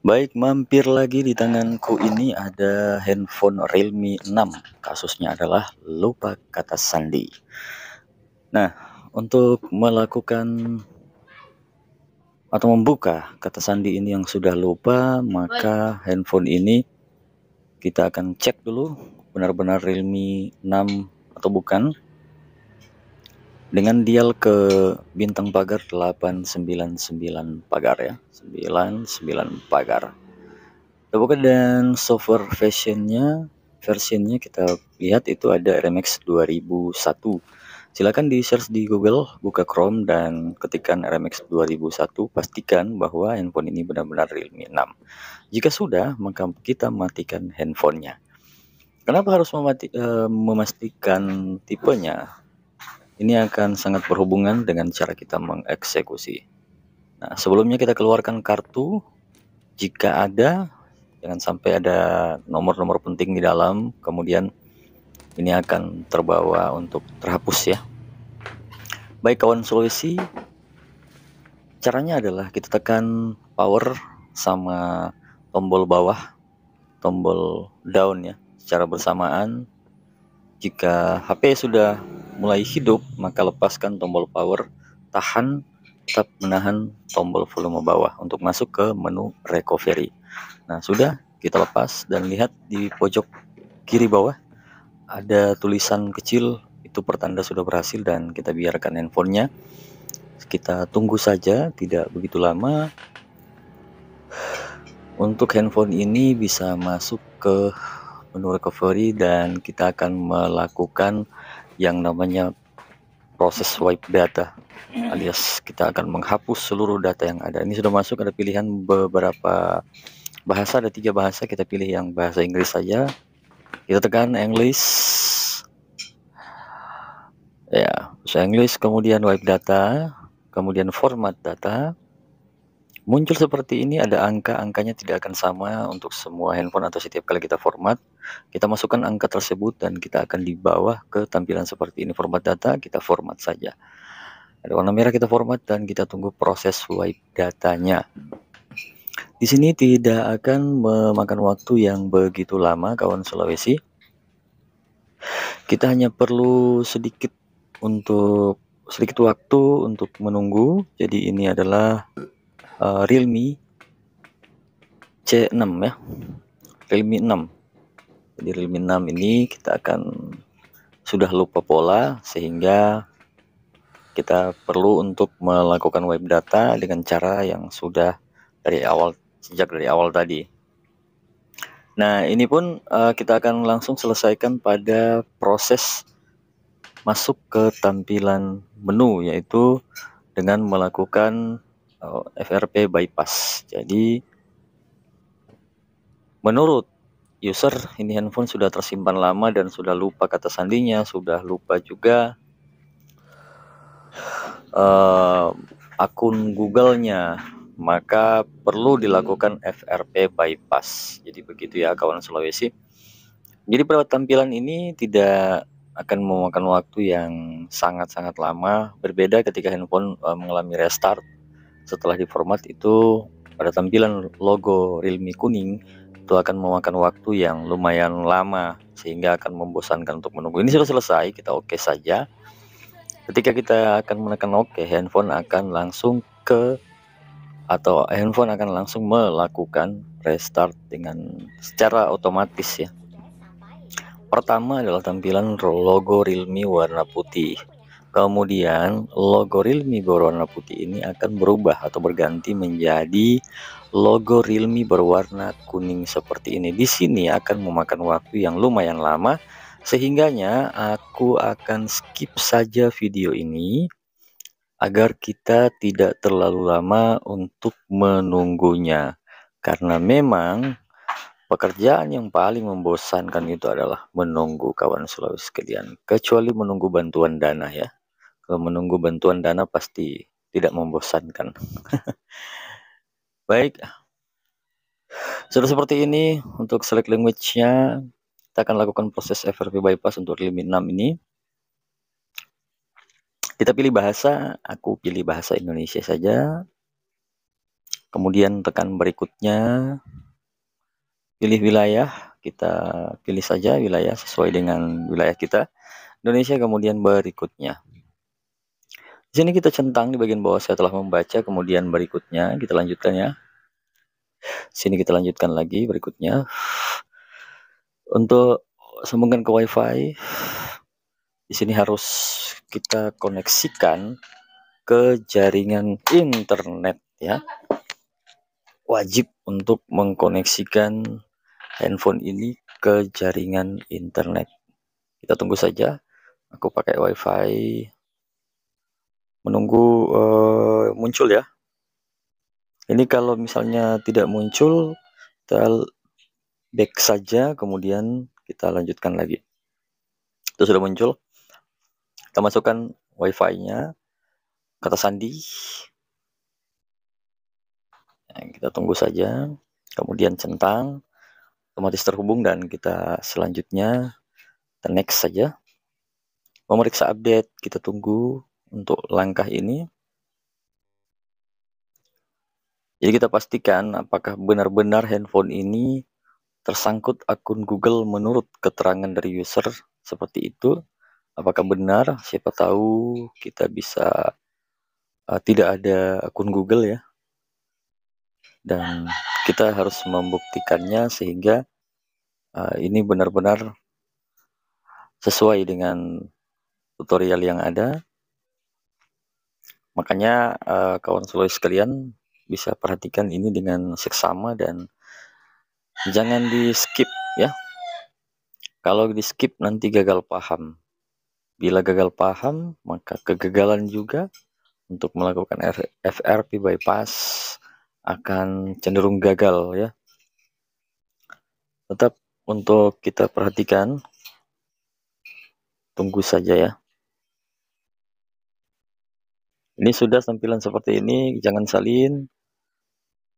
Baik, mampir lagi di tanganku ini ada handphone Realme 6. Kasusnya adalah lupa kata sandi. Nah, untuk melakukan atau membuka kata sandi ini yang sudah lupa, maka handphone ini kita akan cek dulu benar-benar Realme 6 atau bukan, dengan dial ke bintang pagar 899 pagar ya, 99 pagar. Bukan, dan software versionnya kita lihat itu ada RMX 2001. Silakan di search di Google, buka Chrome dan ketikkan RMX 2001, pastikan bahwa handphone ini benar-benar Realme 6. Jika sudah, maka kita matikan handphonenya. Kenapa harus memastikan tipenya? Ini akan sangat berhubungan dengan cara kita mengeksekusi. Nah, sebelumnya kita keluarkan kartu. Jika ada, jangan sampai ada nomor-nomor penting di dalam, kemudian ini akan terbawa untuk terhapus ya. Baik kawan Sulawesi, caranya adalah kita tekan power sama tombol bawah, tombol down ya, secara bersamaan. Jika HP sudah mulai hidup, maka lepaskan tombol power, tahan, tetap menahan tombol volume bawah untuk masuk ke menu recovery. Nah, sudah kita lepas dan lihat di pojok kiri bawah ada tulisan kecil, itu pertanda sudah berhasil, dan kita biarkan handphonenya. Kita tunggu saja, tidak begitu lama. Untuk handphone ini bisa masuk ke menu recovery dan kita akan melakukan yang namanya proses wipe data, alias kita akan menghapus seluruh data yang ada. Ini sudah masuk, ada pilihan beberapa bahasa, ada 3 bahasa, kita pilih yang bahasa Inggris saja. Kita tekan English ya, bahasa Inggris, kemudian wipe data, kemudian format data. Muncul seperti ini, ada angka-angkanya tidak akan sama untuk semua handphone atau setiap kali kita format. Kita masukkan angka tersebut dan kita akan dibawa ke tampilan seperti ini, format data, kita format saja. Ada warna merah, kita format dan kita tunggu proses wipe datanya. Di sini tidak akan memakan waktu yang begitu lama kawan Sulawesi. Kita hanya perlu sedikit waktu untuk menunggu. Jadi ini adalah Realme C6 ya, Realme 6. Jadi Realme 6 ini kita akan sudah lupa pola, sehingga kita perlu untuk melakukan wipe data dengan cara yang sudah sejak dari awal tadi. Nah, ini pun kita akan langsung selesaikan pada proses masuk ke tampilan menu, yaitu dengan melakukan FRP bypass. Jadi menurut user, ini handphone sudah tersimpan lama dan sudah lupa kata sandinya, sudah lupa juga akun Google-nya, maka perlu dilakukan FRP bypass. Jadi begitu ya kawan Sulawesi. Jadi pada tampilan ini tidak akan memakan waktu yang sangat-sangat lama. Berbeda ketika handphone mengalami restart setelah diformat, itu pada tampilan logo Realme kuning itu akan memakan waktu yang lumayan lama, sehingga akan membosankan untuk menunggu. Ini sudah selesai, kita oke saja. Ketika kita akan menekan oke, handphone akan langsung melakukan restart dengan secara otomatis ya. Pertama adalah tampilan logo Realme warna putih. Kemudian logo Realme berwarna putih ini akan berubah atau berganti menjadi logo Realme berwarna kuning seperti ini. Di sini akan memakan waktu yang lumayan lama, sehingganya aku akan skip saja video ini agar kita tidak terlalu lama untuk menunggunya. Karena memang pekerjaan yang paling membosankan itu adalah menunggu kawan Sulawesi sekalian. Kecuali menunggu bantuan dana ya. Kalau menunggu bantuan dana pasti tidak membosankan. Baik, sudah seperti ini untuk select language-nya. Kita akan lakukan proses FRP bypass untuk Realme 6 ini. Kita pilih bahasa, aku pilih bahasa Indonesia saja. Kemudian tekan berikutnya, pilih wilayah, kita pilih saja wilayah sesuai dengan wilayah kita, Indonesia. Kemudian berikutnya, di sini kita centang di bagian bawah, saya telah membaca. Kemudian berikutnya kita lanjutkan ya. Sini kita lanjutkan lagi berikutnya. Untuk sambungkan ke WiFi, di sini harus kita koneksikan ke jaringan internet ya. Wajib untuk mengkoneksikan handphone ini ke jaringan internet. Kita tunggu saja. Aku pakai WiFi, menunggu muncul ya. Ini kalau misalnya tidak muncul, kita back saja, kemudian kita lanjutkan lagi. Itu sudah muncul. Kita masukkan WiFi-nya, kata sandi. Nah, kita tunggu saja. Kemudian centang, otomatis terhubung, dan kita selanjutnya kita next saja. Memeriksa update, kita tunggu untuk langkah ini. Jadi kita pastikan apakah benar-benar handphone ini tersangkut akun Google menurut keterangan dari user seperti itu. Apakah benar? Siapa tahu kita bisa tidak ada akun Google ya. Dan kita harus membuktikannya sehingga ini benar-benar sesuai dengan tutorial yang ada. Makanya kawan soloist sekalian bisa perhatikan ini dengan seksama dan jangan di skip ya. Kalau di skip nanti gagal paham. Bila gagal paham, maka kegagalan juga untuk melakukan FRP bypass akan cenderung gagal ya. Tetap untuk kita perhatikan, tunggu saja ya. Ini sudah tampilan seperti ini, jangan salin.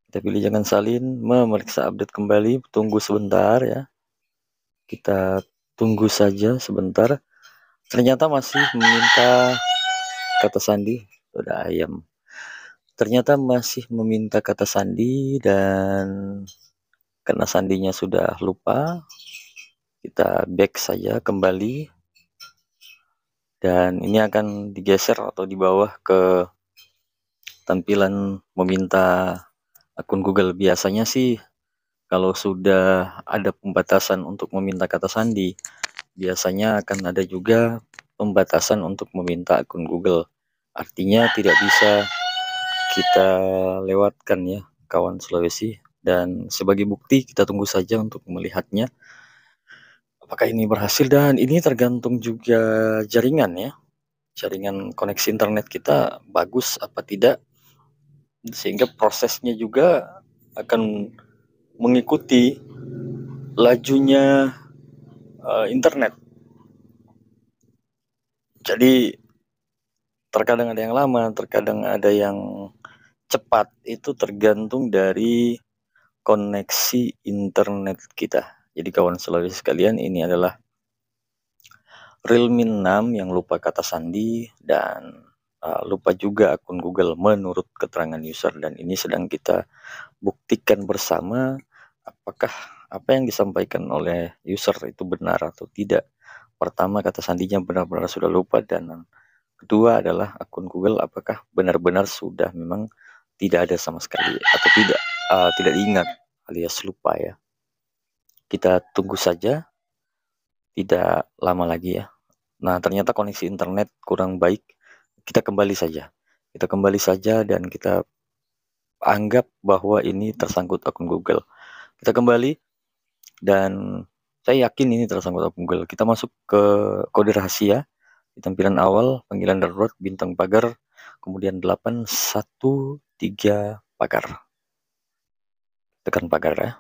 Kita pilih jangan salin, memeriksa update kembali, tunggu sebentar ya. Kita tunggu saja sebentar. Ternyata masih meminta kata sandi, sudah ayam. Ternyata masih meminta kata sandi, dan karena sandinya sudah lupa, kita back saja kembali. Dan ini akan digeser atau di bawah ke tampilan meminta akun Google. Biasanya sih kalau sudah ada pembatasan untuk meminta kata sandi, biasanya akan ada juga pembatasan untuk meminta akun Google. Artinya tidak bisa kita lewatkan ya kawan Sulawesi. Dan sebagai bukti kita tunggu saja untuk melihatnya apakah ini berhasil. Dan ini tergantung juga jaringan ya, jaringan koneksi internet kita bagus apa tidak, sehingga prosesnya juga akan mengikuti lajunya internet. Jadi terkadang ada yang lama, terkadang ada yang cepat, itu tergantung dari koneksi internet kita. Jadi kawan Sulawesi sekalian, ini adalah Realme 6 yang lupa kata sandi dan lupa juga akun Google menurut keterangan user. Dan ini sedang kita buktikan bersama apakah apa yang disampaikan oleh user itu benar atau tidak. Pertama, kata sandinya benar-benar sudah lupa, dan kedua adalah akun Google apakah benar-benar sudah memang tidak ada sama sekali atau tidak diingat alias lupa ya. Kita tunggu saja, tidak lama lagi ya. Nah, ternyata koneksi internet kurang baik. Kita kembali saja. Kita kembali saja dan kita anggap bahwa ini tersangkut akun Google. Kita kembali dan saya yakin ini tersangkut akun Google. Kita masuk ke kode rahasia di tampilan awal, panggilan darurat bintang pagar, kemudian 813 pagar. Tekan pagar ya.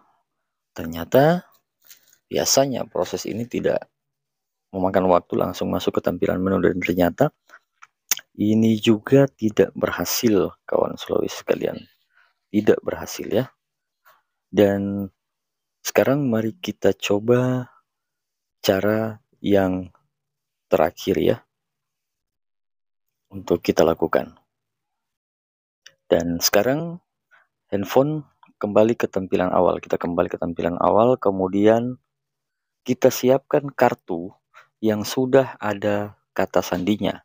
Ternyata biasanya proses ini tidak memakan waktu, langsung masuk ke tampilan menu, dan ternyata ini juga tidak berhasil kawan Sulawesi sekalian. Tidak berhasil ya. Dan sekarang mari kita coba cara yang terakhir ya untuk kita lakukan. Dan sekarang handphone kembali ke tampilan awal. Kita kembali ke tampilan awal, kemudian kita siapkan kartu yang sudah ada kata sandinya.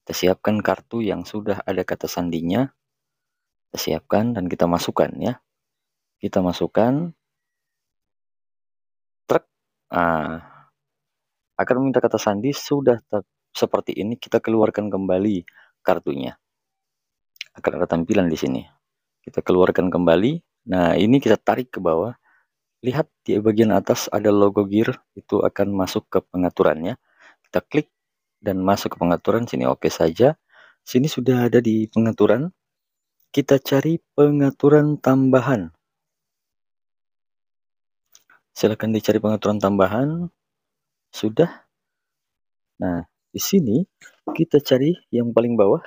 Kita siapkan kartu yang sudah ada kata sandinya. Kita siapkan dan kita masukkan ya. Kita masukkan. Truk. Akan meminta kata sandi sudah seperti ini. Kita keluarkan kembali kartunya. Akan ada tampilan di sini. Kita keluarkan kembali. Nah, ini kita tarik ke bawah. Lihat di bagian atas ada logo gear, itu akan masuk ke pengaturannya. Kita klik dan masuk ke pengaturan, sini oke saja. Sini sudah ada di pengaturan. Kita cari pengaturan tambahan. Silakan dicari pengaturan tambahan. Sudah. Nah, di sini kita cari yang paling bawah.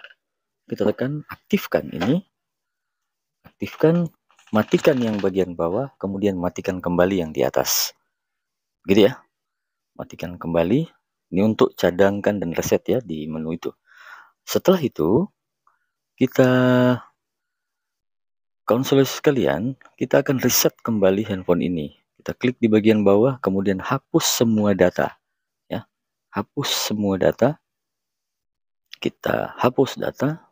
Kita tekan aktifkan ini. Aktifkan, matikan yang bagian bawah, kemudian matikan kembali yang di atas. Gitu ya. Matikan kembali. Ini untuk cadangkan dan reset ya di menu itu. Setelah itu, kita kawan sekalian, kita akan reset kembali handphone ini. Kita klik di bagian bawah, kemudian hapus semua data. Ya, hapus semua data. Kita hapus data.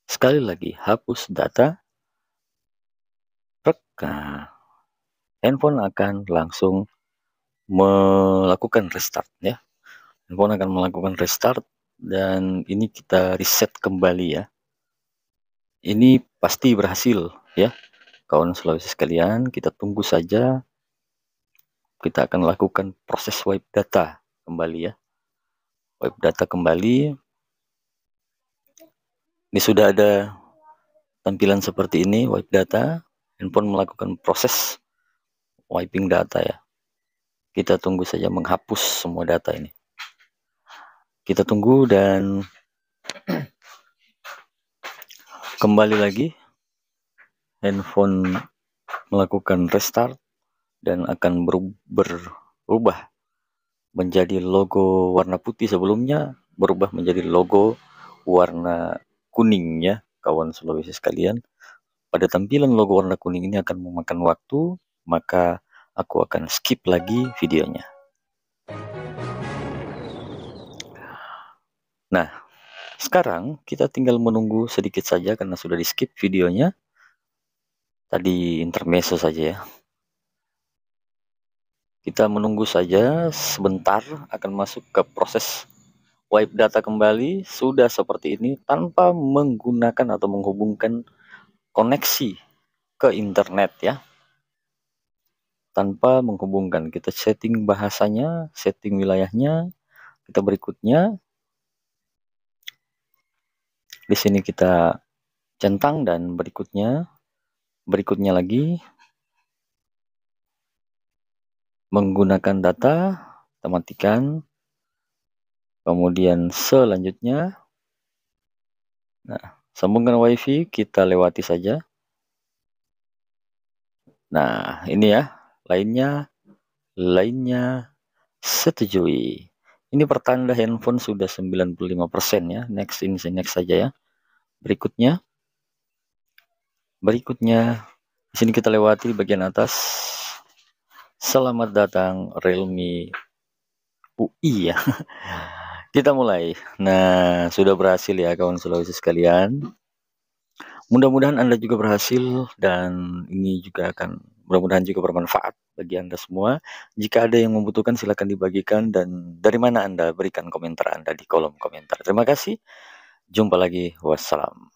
Sekali lagi, hapus data. Nah, handphone akan langsung melakukan restart ya. Handphone akan melakukan restart dan ini kita reset kembali ya. Ini pasti berhasil ya. Kawan Sulawesi sekalian, kita tunggu saja. Kita akan lakukan proses wipe data kembali ya. Wipe data kembali. Ini sudah ada tampilan seperti ini, wipe data. Handphone melakukan proses wiping data ya. Kita tunggu saja menghapus semua data ini. Kita tunggu dan kembali lagi. Handphone melakukan restart dan akan berubah menjadi logo warna putih, sebelumnya berubah menjadi logo warna kuning ya kawan Sulawesi sekalian. Pada tampilan logo warna kuning ini akan memakan waktu, maka aku akan skip lagi videonya. Nah, sekarang kita tinggal menunggu sedikit saja karena sudah di skip videonya. Tadi intermezzo saja ya. Kita menunggu saja sebentar, akan masuk ke proses wipe data kembali. Sudah seperti ini tanpa menggunakan atau menghubungkan koneksi ke internet ya. Tanpa menghubungkan, kita setting bahasanya, setting wilayahnya. Kita berikutnya di sini kita centang dan berikutnya lagi menggunakan data, kita matikan. Kemudian selanjutnya, nah, sambungkan wifi, kita lewati saja. Nah, ini ya, lainnya setujui. Ini pertanda handphone sudah 95% ya. Next, ini next saja ya. Berikutnya di sini kita lewati bagian atas. Selamat datang Realme UI ya. Kita mulai. Nah, sudah berhasil ya kawan Sulawesi sekalian. Mudah-mudahan Anda juga berhasil dan ini juga akan mudah-mudahan juga bermanfaat bagi Anda semua. Jika ada yang membutuhkan silakan dibagikan dan dari mana Anda berikan komentar Anda di kolom komentar. Terima kasih. Jumpa lagi. Wassalam.